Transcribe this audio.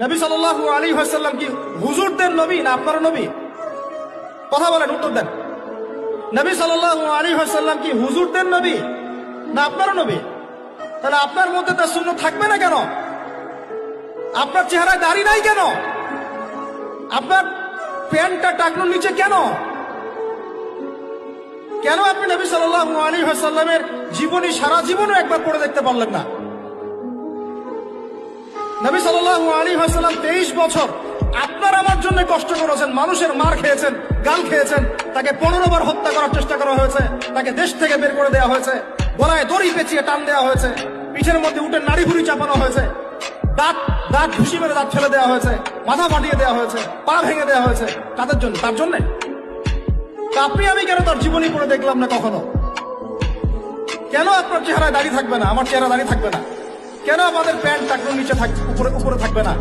নবী সাল্লাল্লাহু আলাইহি ওয়াসাল্লাম কি হুজুরদের নবী না আপনার নবী? কথা বলেন, উত্তর দেন। নবী সাল্লাল্লাহু আলাইহি ওয়াসাল্লাম কি হুজুরদের নবী না আপনার নবী? তাহলে আপনার মধ্যে তার সুন্নাত থাকবে না কেন? আপনার চেহারায় দাড়ি নাই কেন? আপনার প্যান্টটা টাকনুর নিচে কেন? কেন আপনি নবী সাল্লাল্লাহু আলাইহি ওয়াসাল্লামের জীবনী সারা জীবনও একবার পড়ে দেখতে পারলেন না? নবী সাল্লাল্লাহু আলাইহি ওয়াসাল্লাম 23 বছর আপনার আমার জন্য কষ্ট করেছেন, মানুষের মার খেয়েছেন, গাল খেয়েছেন, তাকে 15 বার হত্যা করার চেষ্টা করা হয়েছে, তাকে দেশ থেকে বের করে দেওয়া হয়েছে, গলায় দড়ি পেঁচিয়ে টান দেওয়া হয়েছে, পিঠের মধ্যে উঠে নাড়ি ভুড়ি চাপানো হয়েছে, দাঁত ঘুষি মেরে দাঁত ফেলে দেওয়া হয়েছে, মাথা ফাটিয়ে দেওয়া হয়েছে, পা ভেঙে দেওয়া হয়েছে। কাদের জন্য? তার জন্য। আপনি আমি কেন তার জীবনী পড়ে দেখলাম না কখনো? কেন আপনার চেহারায় দাড়ি থাকবে না, আমার চেহারা দাড়ি থাকবে না? কেন আমাদের প্যান্ট টাকনুর নিচে উপরে থাকবে না?